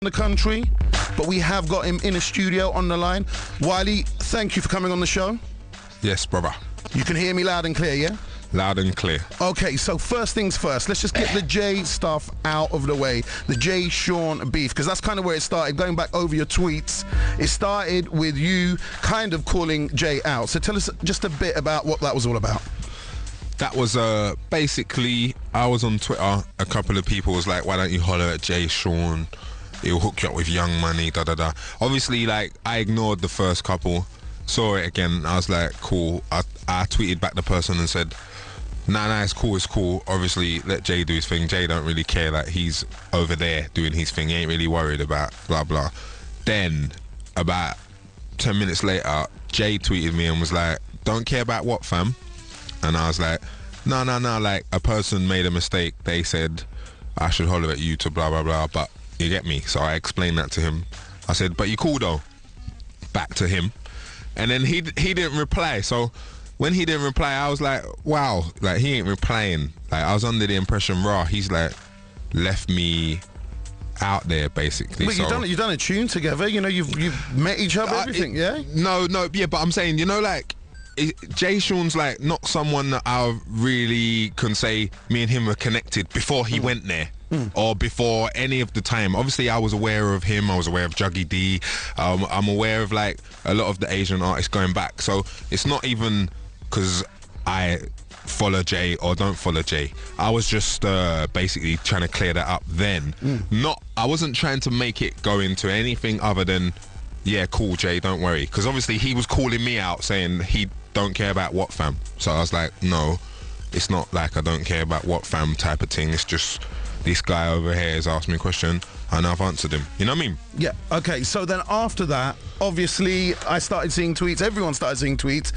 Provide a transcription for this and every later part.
the country, but we have got him in a studio on the line. Wiley, thank you for coming on the show. Yes, brother. You can hear me loud and clear, yeah? Loud and clear. Okay, so first things first, let's just get the Jay stuff out of the way. The Jay Sean beef, because that's kind of where it started. Going back over your tweets, it started with you kind of calling Jay out. So tell us just a bit about what that was all about. That was basically, I was on Twitter, a couple of people was like, why don't you holler at Jay Sean? He'll hook you up with young money, da-da-da. Obviously, like, I ignored the first couple, saw it again, I was like, cool. I tweeted back the person and said, nah, it's cool. Obviously, let Jay do his thing. Jay don't really care, like, he's over there doing his thing. He ain't really worried about blah, blah. Then, about 10 minutes later, Jay tweeted me and was like, don't care about what, fam? And I was like, no, like, a person made a mistake. They said, I should holler at you to blah, blah, blah, but you get me? So I explained that to him. I said, but you cool though? Back to him. And then he didn't reply. So when he didn't reply, I was like, wow, like, he ain't replying. Like, I was under the impression, he's like, left me out there, basically. But so, you've done a tune together, you know, you've met each other, everything, yeah? No, yeah, but I'm saying, you know, like, Jay Sean's like not someone that I really can say me and him were connected before he went there. Or before any of the time. Obviously, I was aware of him. I was aware of Juggy D. I'm aware of like a lot of the Asian artists going back. So it's not even because I follow Jay or don't follow Jay. I was just basically trying to clear that up then. I wasn't trying to make it go into anything other than, yeah, cool, Jay, don't worry. Because obviously he was calling me out saying he don't care about what, fam. So I was like, no, it's not like I don't care about what, fam type of thing. It's just this guy over here has asked me a question and I've answered him. You know what I mean? Yeah, okay. So then after that, obviously, I started seeing tweets. Everyone started seeing tweets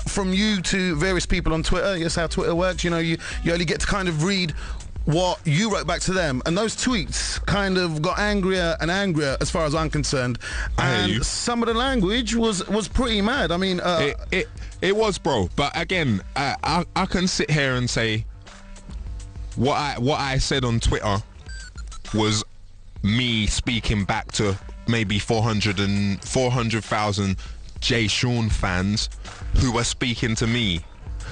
from you to various people on Twitter. Yes, how Twitter works. You know, you only get to kind of read what you wrote back to them, and those tweets kind of got angrier and angrier as far as I'm concerned. And some of the language was pretty mad. I mean, it was, bro. But again, I can sit here and say what I said on Twitter was me speaking back to maybe 400,000 Jay Sean fans who were speaking to me.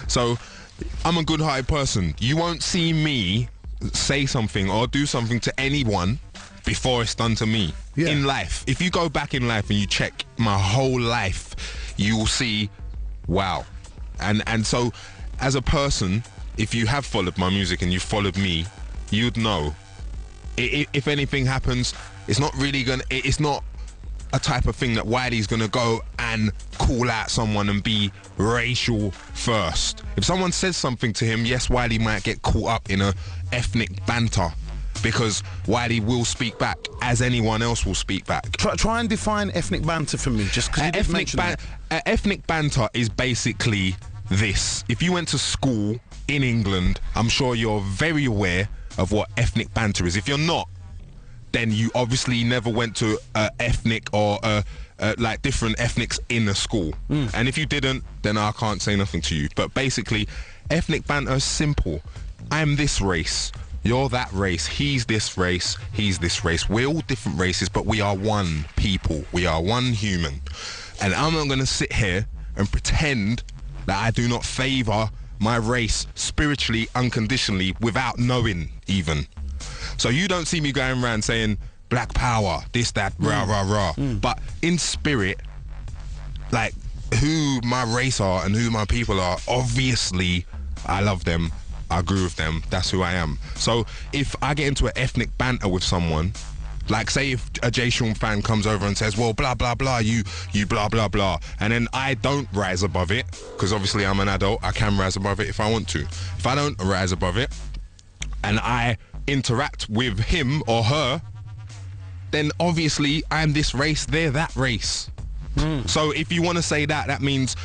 So I'm a good-hearted person. You won't see me say something or do something to anyone before it's done to me in life. If you go back in life and you check my whole life, you will see, wow. And so as a person, if you have followed my music and you followed me, you'd know if anything happens, it's not really gonna, it's not a type of thing that Wiley's gonna go and call out someone and be racial first. If someone says something to him, yes, Wiley might get caught up in a ethnic banter because Wiley will speak back as anyone else will speak back. Try and define ethnic banter for me, just because you didn't mention that. Ethnic banter is basically this. If you went to school in England, I'm sure you're very aware of what ethnic banter is. If you're not, then you obviously never went to ethnic or like different ethnics in a school. And if you didn't, then I can't say nothing to you. But basically, ethnic banter is simple. I'm this race, you're that race, he's this race, he's this race. We're all different races, but we are one people. We are one human. And I'm not going to sit here and pretend that I do not favour my race spiritually, unconditionally, without knowing even. So you don't see me going around saying black power, this, that, rah, rah, rah. But in spirit, like, who my race are and who my people are, obviously I love them, I agree with them, that's who I am. So if I get into an ethnic banter with someone, like say if a Jay Sean fan comes over and says, well, blah, blah, blah, you blah, blah, blah, and then I don't rise above it, because obviously I'm an adult, I can rise above it if I want to. If I don't rise above it, and I interact with him or her, then obviously I'm this race, they're that race. So if you want to say that, that means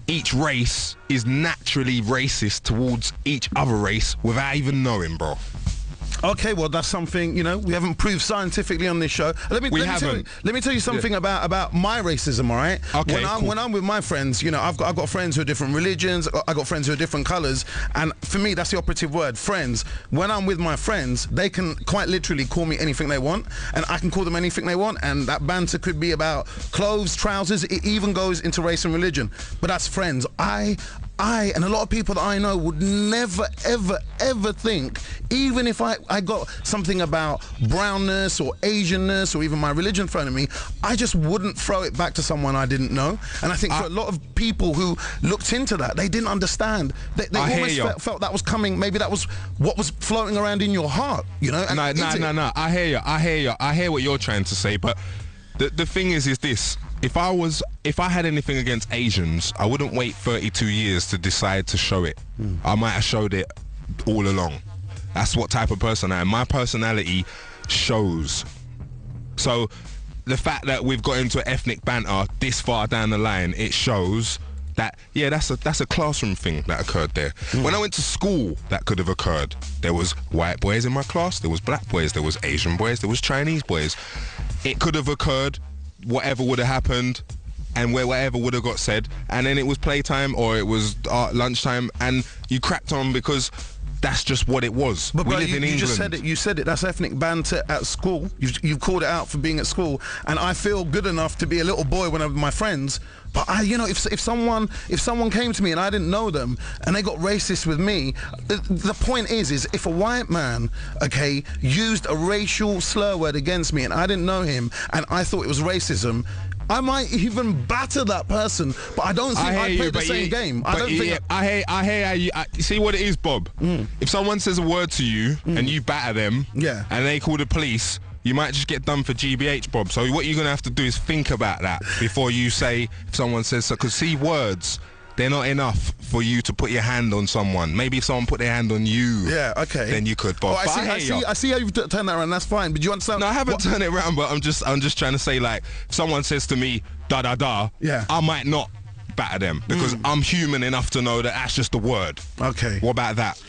each race is naturally racist towards each other race without even knowing, bro. Okay, well, that's something, you know, we haven't proved scientifically on this show. Let me tell you something about my racism, all right? Okay, when I'm with my friends, you know, I've got friends who are different religions, I've got friends who are different colours, and for me, that's the operative word, friends. When I'm with my friends, they can quite literally call me anything they want, and I can call them anything they want, and that banter could be about clothes, trousers, it even goes into race and religion. But that's friends. I and a lot of people that I know would never, ever, ever think, even if I got something about brownness or Asianness or even my religion thrown at me, I just wouldn't throw it back to someone I didn't know. And I think for a lot of people who looked into that, they didn't understand. They almost felt that was coming, maybe that was what was floating around in your heart, you know? No, I hear you. I hear what you're trying to say, but the thing is this. If I had anything against Asians, I wouldn't wait 32 years to decide to show it. I might have showed it all along. That's what type of person I am. My personality shows. So the fact that we've got into ethnic banter this far down the line, it shows that, yeah, that's a classroom thing that occurred there. When I went to school, that could have occurred. There was white boys in my class, there was black boys, there was Asian boys, there was Chinese boys. It could have occurred, whatever would have happened, and whatever would have got said, and then it was playtime or it was lunchtime, and you cracked on because that's just what it was. But we live in England. You just said it. You said it. That's ethnic banter at school. You've called it out for being at school, and I feel good enough to be a little boy when I'm with my friends. But if someone came to me and I didn't know them and they got racist with me, the point is if a white man, okay, used a racial slur word against me and I didn't know him and I thought it was racism, I might even batter that person, but I don't think I play the same game. I hear how you see what it is, Bob. If someone says a word to you and you batter them, and they call the police, you might just get done for GBH, Bob. So what you're going to have to do is think about that before you say, if someone says so, because see, words, they're not enough for you to put your hand on someone. Maybe if someone put their hand on you, then you could, Bob. Oh, I see how you've turned that around, that's fine, but do you understand? No, I haven't turned it around, but I'm just trying to say, like, if someone says to me, da-da-da, I might not batter them, because I'm human enough to know that that's just a word. Okay. What about that?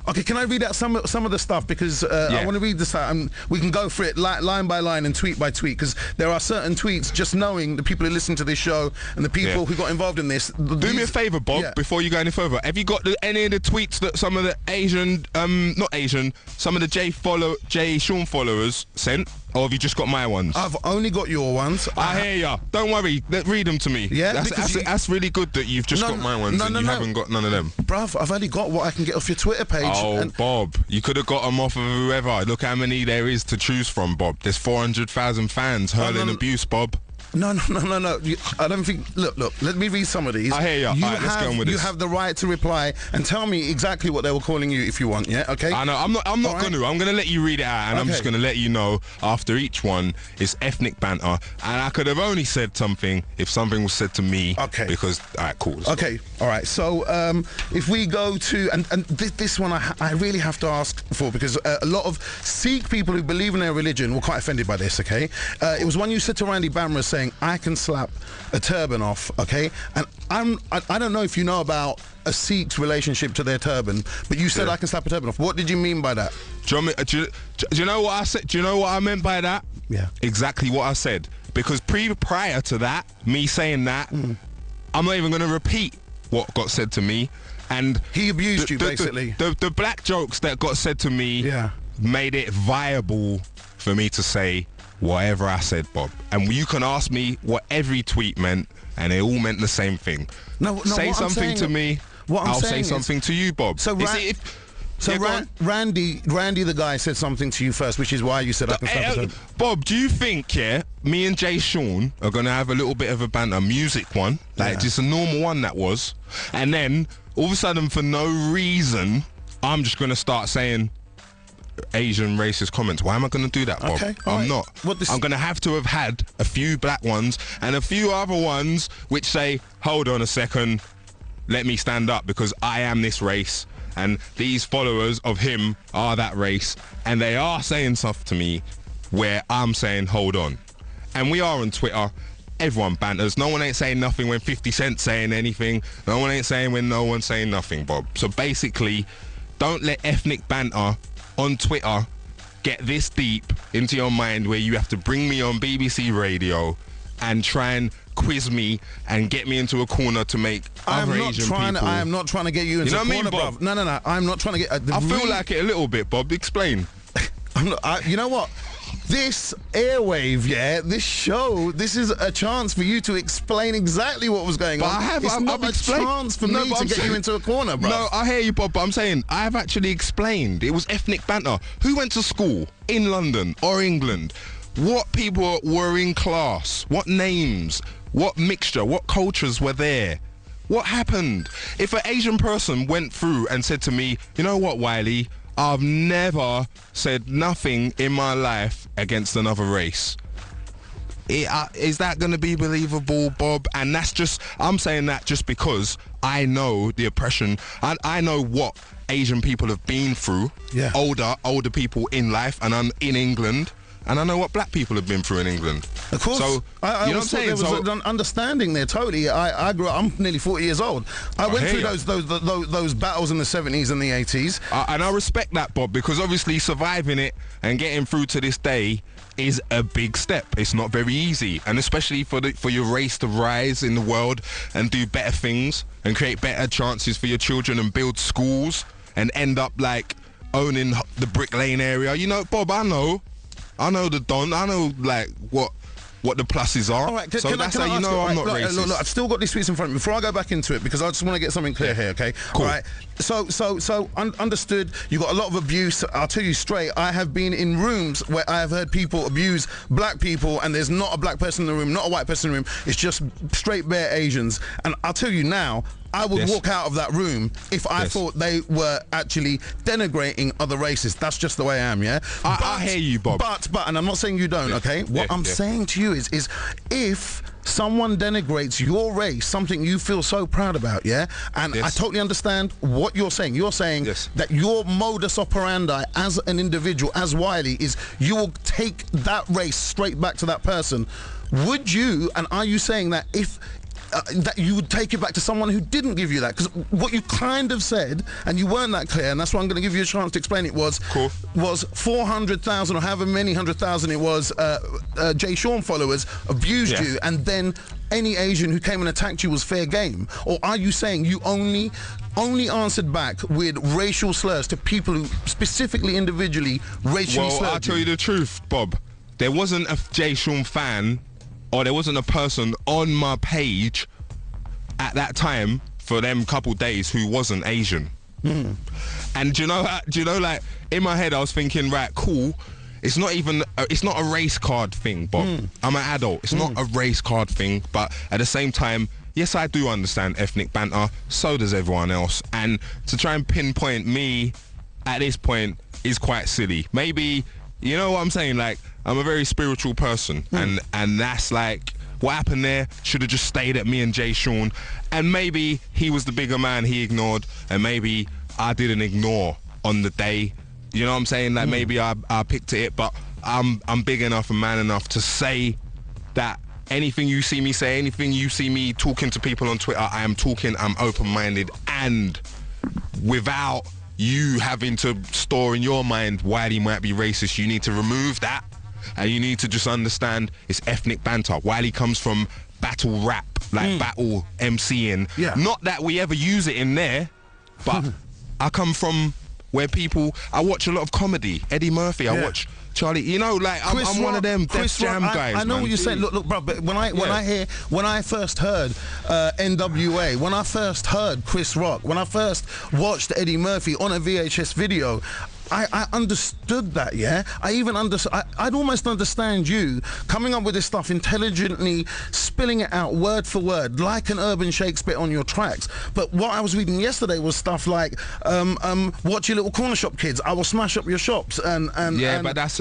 Okay, can I read out some of the stuff, because I want to read this out, and we can go for it line by line and tweet by tweet, because there are certain tweets, just knowing the people who listen to this show and the people who got involved in this. Do me a favour, Bob, before you go any further. Have you got any of the tweets that some of the some of the Jay Sean followers sent? Or have you just got my ones? I've only got your ones. I hear ya. Don't worry. Read them to me. Yeah, that's really good that you've just got my ones and you haven't got none of them. Bruv, I've only got what I can get off your Twitter page. Oh, Bob, you could have got them off of whoever. Look how many there is to choose from, Bob. There's 400,000 fans hurling abuse, Bob. No. I don't think. Look. Let me read some of these. I hear you. Let's go on with this. You have the right to reply and tell me exactly what they were calling you if you want. Yeah. Okay. I know. I'm not going to. I'm going to let you read it out, and I'm just going to let you know after each one is ethnic banter, and I could have only said something if something was said to me. Okay. Because cool. Okay. All right. So if we go to and this one I really have to ask for, because a lot of Sikh people who believe in their religion were quite offended by this. Okay. It was one you said to Randy Bamra saying, I can slap a turban off, okay? And I don't know if you know about a Sikh's relationship to their turban, but you said I can slap a turban off. What did you mean by that? Do you know what I said? Do you know what I meant by that? Yeah. Exactly what I said. Because prior to that, me saying that, I'm not even going to repeat what got said to me. And he abused you, basically. The black jokes that got said to me made it viable for me to say whatever I said, Bob. And you can ask me what every tweet meant, and it all meant the same thing. No, say something to me, I'll say something to you, Bob. So Randy the guy said something to you first, which is why you said I can slap a Bob, do you think, me and Jay Sean are going to have a little bit of a banter, music one, like just a normal one that was, and then all of a sudden, for no reason, I'm just going to start saying Asian racist comments? Why am I going to do that, Bob? Okay, I'm not. I'm going to have had a few black ones and a few other ones which say, hold on a second, let me stand up because I am this race and these followers of him are that race, and they are saying stuff to me where I'm saying, hold on. And we are on Twitter. Everyone banters. No one ain't saying nothing when 50 Cent's saying anything. No one ain't saying when no one's saying nothing, Bob. So basically, don't let ethnic banter on Twitter get this deep into your mind where you have to bring me on BBC Radio and try and quiz me and get me into a corner to make other Asian people... I am not trying to get you into a corner, Bob? bruv. No. I'm not trying to get... I feel like it a little bit, Bob. Explain. You know what? This airwave, this show, this is a chance for you to explain exactly what was going on. It's not a chance for me to get you into a corner, bro. No, I hear you, Bob, but I'm saying I have actually explained. It was ethnic banter. Who went to school in London or England? What people were in class? What names? What mixture? What cultures were there? What happened? If an Asian person went through and said to me, you know what, Wiley, I've never said nothing in my life against another race. Is that going to be believable, Bob? And that's just, I'm saying that just because I know the oppression. I know what Asian people have been through. Yeah. Older people in life, and I'm in England. And I know what black people have been through in England. Of course. So, you know what I'm saying? There was an understanding there, totally. I grew up, I'm nearly 40 years old. I went through those battles in the 70s and the 80s. And I respect that, Bob, because obviously surviving it and getting through to this day is a big step. It's not very easy. And especially for your race to rise in the world and do better things and create better chances for your children and build schools and end up like owning the Brick Lane area. You know, Bob, I know the Don. I know like what the pluses are. All right, so that's how you know I'm not racist. Look, I've still got these tweets in front of me. Before I go back into it, because I just want to get something clear here, okay? Cool. All right. So understood. You got a lot of abuse. I'll tell you straight. I have been in rooms where I have heard people abuse black people, and there's not a black person in the room, not a white person in the room. It's just straight bare Asians. And I'll tell you now, I would walk out of that room if I thought they were actually denigrating other races. That's just the way I am, yeah? I hear you, Bob. But, and I'm not saying you don't, okay? What I'm saying to you is if someone denigrates your race, something you feel so proud about, yeah? And I totally understand what you're saying. You're saying that your modus operandi as an individual, as Wiley, is you will take that race straight back to that person. Would you, and are you saying that if... that you would take it back to someone who didn't give you that? Because what you kind of said, and you weren't that clear, and that's why I'm going to give you a chance to explain it, was 400,000 or however many 100,000 it was, Jay Sean followers abused you, and then any Asian who came and attacked you was fair game? Or are you saying you only answered back with racial slurs to people who specifically, individually, racially slurred you? Well, I'll tell you the truth, Bob. There wasn't a Jay Sean fan, or there wasn't a person on my page at that time for them couple days who wasn't Asian. And do you know, like in my head I was thinking, right, cool. It's not a race card thing, Bob. I'm an adult. It's not a race card thing, but at the same time, yes, I do understand ethnic banter. So does everyone else. And to try and pinpoint me at this point is quite silly. Maybe, you know what I'm saying? Like, I'm a very spiritual person, and that's like what happened there should have just stayed at me and Jay Sean, and maybe he was the bigger man, he ignored, and maybe I didn't ignore on the day. You know what I'm saying? Like maybe I picked it, but I'm big enough and man enough to say that anything you see me say, anything you see me talking to people on Twitter, I am talking, I'm open-minded, and without you having to store in your mind why he might be racist, you need to remove that. And you need to just understand it's ethnic banter. Wiley comes from battle rap, like battle MCing. Yeah. Not that we ever use it in there, but I come from where I watch a lot of comedy. Eddie Murphy, I watch Charlie, you know, like I'm one of them Def Jam guys. I know what you're saying. Look, bro. But when I first heard NWA, when I first heard Chris Rock, when I first watched Eddie Murphy on a VHS video, I understood that, yeah? I'd almost understand you coming up with this stuff intelligently, spilling it out word for word, like an urban Shakespeare on your tracks. But what I was reading yesterday was stuff like, watch your little corner shop kids, I will smash up your shops, but that's...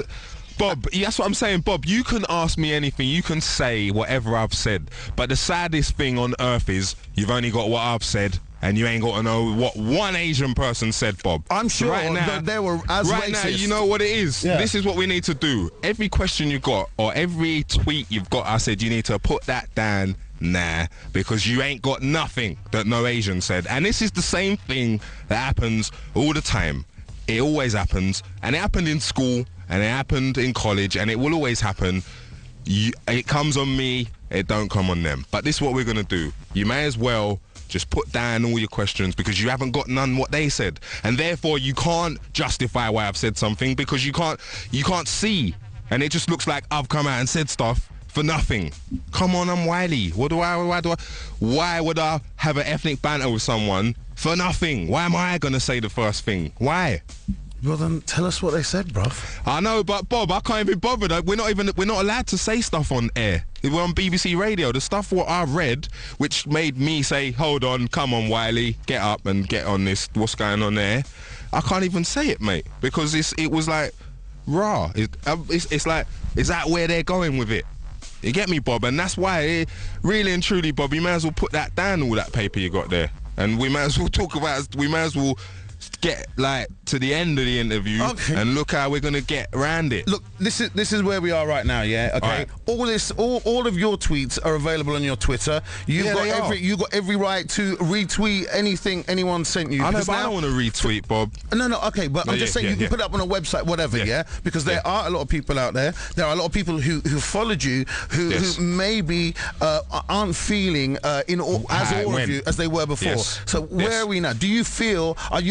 Bob, that's what I'm saying, Bob. You can ask me anything. You can say whatever I've said. But the saddest thing on earth is you've only got what I've said, and you ain't got to know what one Asian person said, Bob. I'm sure that they were as right racist. Now, you know what it is? Yeah. This is what we need to do. Every question you got, or every tweet you've got, I said you need to put that down. Nah, because you ain't got nothing that no Asian said. And this is the same thing that happens all the time. It always happens, and it happened in school, and it happened in college, and it will always happen. It comes on me, it don't come on them. But this is what we're going to do. You may as well just put down all your questions, because you haven't got none what they said, and therefore you can't justify why I've said something, because you can't see, and it just looks like I've come out and said stuff for nothing. Come on, I'm Wiley. Why would I have an ethnic banter with someone for nothing? Why am I gonna say the first thing? Why? Well, then tell us what they said, bruv. I know, but Bob, I can't even bother. We're not allowed to say stuff on air. We're on BBC Radio. The stuff what I read, which made me say, hold on, come on, Wiley, get up and get on this. What's going on there? I can't even say it, mate, because it was like raw. It's like, is that where they're going with it? You get me, Bob? And that's why, really and truly, Bob, you may as well put that down, all that paper you got there, and we may as well talk about. We may as well get like to the end of the interview, and look how we're gonna get around it. Look, this is where we are right now, yeah. Okay. Right. All of your tweets are available on your Twitter. You've got every right to retweet anything anyone sent you. I know, but I don't want to retweet, Bob. No, okay, but I'm just saying you can put it up on a website, whatever, yeah. Because there are a lot of people out there. There are a lot of people who followed you who maybe aren't feeling as all of you as they were before. Yes. So where are we now? Do you feel? Are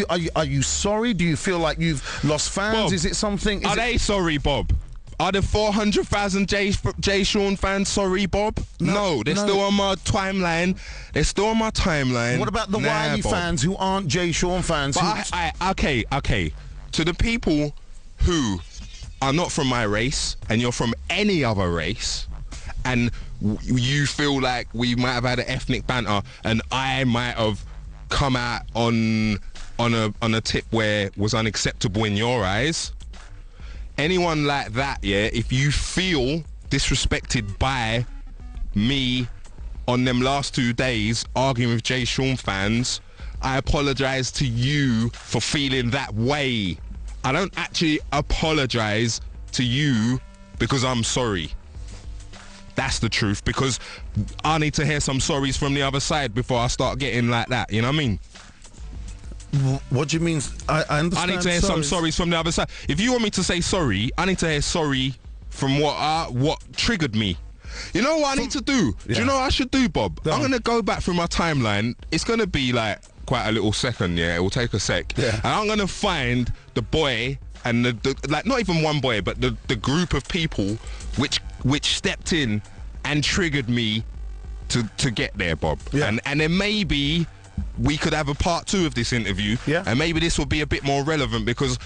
you sorry? Do you feel like you've lost fans? Bob, is it something? Are they sorry, Bob? Are the 400,000 Jay Sean fans sorry, Bob? No, they're still on my timeline. They're still on my timeline. What about the Wiley fans who aren't Jay Sean fans? But okay. To the people who are not from my race, and you're from any other race, and you feel like we might have had an ethnic banter, and I might have come out on a tip where it was unacceptable in your eyes. Anyone like that, yeah, if you feel disrespected by me on them last 2 days arguing with Jay Sean fans, I apologise to you for feeling that way. I don't actually apologise to you because I'm sorry. That's the truth, because I need to hear some sorries from the other side before I start getting like that, you know what I mean? What do you mean? I understand. I need to hear some sorries from the other side. If you want me to say sorry, I need to hear sorry from what triggered me. You know what I need to do? Yeah. Do you know what I should do, Bob? I'm going to go back through my timeline. It's going to be like quite a little second, yeah? It will take a sec. Yeah. And I'm going to find the boy and the like, not even one boy, but the group of people which stepped in and triggered me to get there, Bob. Yeah. And then maybe we could have a part 2 of this interview, and maybe this will be a bit more relevant, because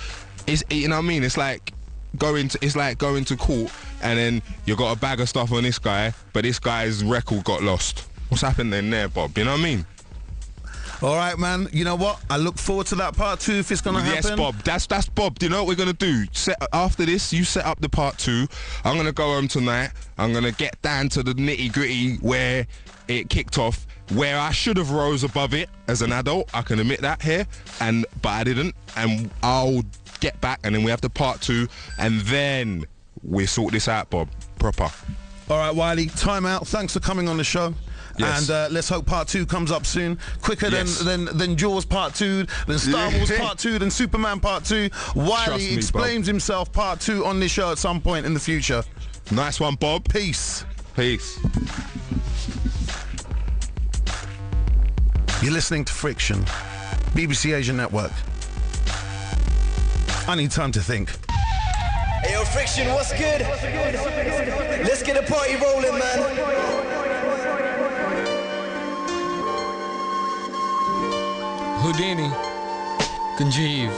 it's, you know what I mean, it's like going to court, and then you got a bag of stuff on this guy, but this guy's record got lost. What's happening there, Bob? You know what I mean? All right, man. You know what? I look forward to that part 2 if it's gonna happen. Yes, Bob. That's Bob. Do you know what we're gonna do? After this, you set up the part 2. I'm gonna go home tonight. I'm gonna get down to the nitty gritty where it kicked off, where I should have rose above it as an adult. I can admit that here, but I didn't. And I'll get back, and then we have the part 2, and then we sort this out, Bob. Proper. All right, Wiley. Time out. Thanks for coming on the show. Yes. And let's hope part 2 comes up soon, quicker than Jaws part 2, than Star Wars part 2, than Superman part 2. Wiley explains himself part 2 on this show at some point in the future. Nice one, Bob. Peace. You're listening to Friction, BBC Asia Network. I need time to think. Hey, yo, Friction, what's good? Let's get a party rolling, man. Houdini, Conjeve.